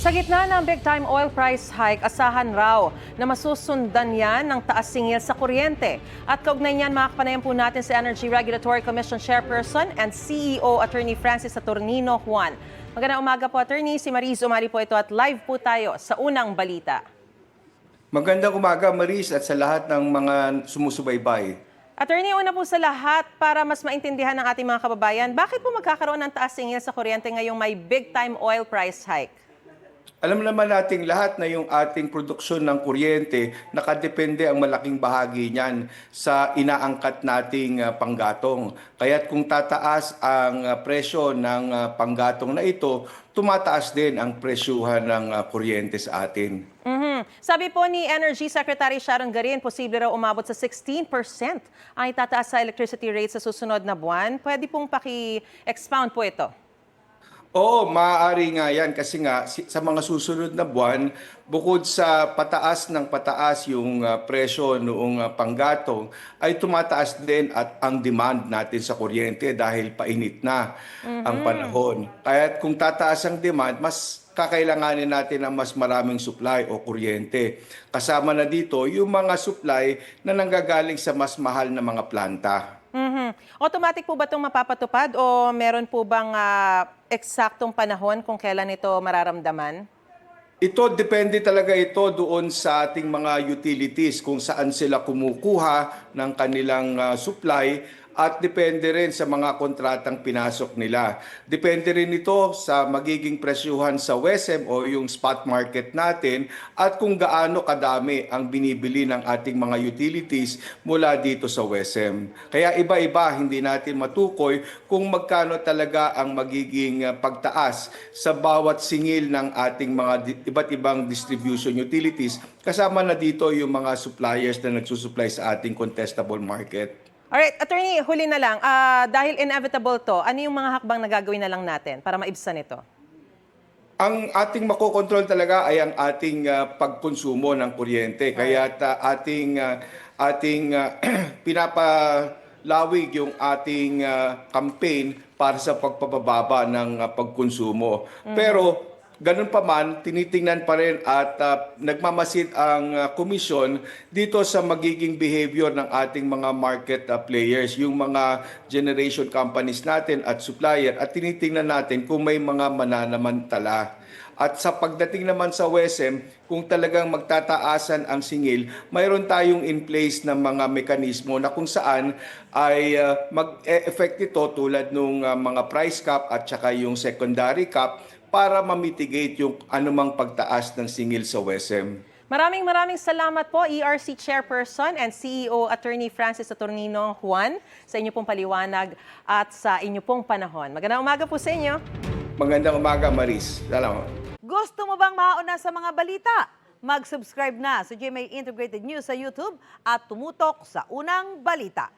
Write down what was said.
Sa gitna ng big-time oil price hike, asahan raw na masusundan yan ng taas singil sa kuryente. At kaugnay niyan, makakapanayan po natin si Energy Regulatory Commission Chairperson and CEO Attorney Francis Saturnino Juan. Magandang umaga po, Attorney. Si Mariz Umali po ito at live po tayo sa unang balita. Magandang umaga, Maris, at sa lahat ng mga sumusubaybay. Attorney, una po sa lahat, para mas maintindihan ng ating mga kababayan, bakit po magkakaroon ng taas singil sa kuryente ngayong may big-time oil price hike? Alam naman nating lahat na yung ating produksyon ng kuryente, nakadepende ang malaking bahagi niyan sa inaangkat nating panggatong. Kaya't kung tataas ang presyo ng panggatong na ito, tumataas din ang presyuhan ng kuryente sa atin. Sabi po ni Energy Secretary Sharon Garin, posible raw umabot sa 16% ang itataas sa electricity rate sa susunod na buwan. Pwede pong paki-expound po ito. Oo, maaari nga yan kasi nga sa mga susunod na buwan, bukod sa pataas ng pataas yung presyo noong panggatong, ay tumataas din at ang demand natin sa kuryente dahil painit na ang panahon. Kaya kung tataas ang demand, mas kakailanganin natin ng mas maraming supply o kuryente. Kasama na dito yung mga supply na nanggagaling sa mas mahal na mga planta. Automatic po ba itong mapapatupad o meron po bang eksaktong panahon kung kailan ito mararamdaman? Ito, depende talaga ito doon sa ating mga utilities kung saan sila kumukuha ng kanilang supply at depende rin sa mga kontratang pinasok nila. Depende rin ito sa magiging presyuhan sa WESM o yung spot market natin at kung gaano kadami ang binibili ng ating mga utilities mula dito sa WESM. Kaya iba-iba, hindi natin matukoy kung magkano talaga ang magiging pagtaas sa bawat singil ng ating mga iba't ibang distribution utilities. Kasama na dito yung mga suppliers na nagsusupply sa ating contestable market. Alright, Attorney, huli na lang. Dahil inevitable to, ano yung mga hakbang na gagawin na lang natin para maibsan ito? Ang ating makokontrol talaga ay ang ating pagkonsumo ng kuryente. Kaya ating pinapalawig yung ating campaign para sa pagpapababa ng pagkonsumo. Pero ganun pa man, tinitingnan pa rin at nagmamasid ang komisyon dito sa magiging behavior ng ating mga market players, yung mga generation companies natin at supplier, at tinitingnan natin kung may mga mananamantala. At sa pagdating naman sa WESM, kung talagang magtataasan ang singil, mayroon tayong in place na mga mekanismo na kung saan ay mag-e-effect ito tulad ng mga price cap at saka yung secondary cap para ma-mitigate yung anumang pagtaas ng singil sa WESM. Maraming salamat po, ERC Chairperson and CEO Attorney Francis Saturnino Juan, sa inyo pong paliwanag at sa inyo pong panahon. Magandang umaga po sa inyo. Magandang umaga, Maris. Salamat. Gusto mo bang mauna sa mga balita? Mag-subscribe na sa GMA Integrated News sa YouTube at tumutok sa unang balita.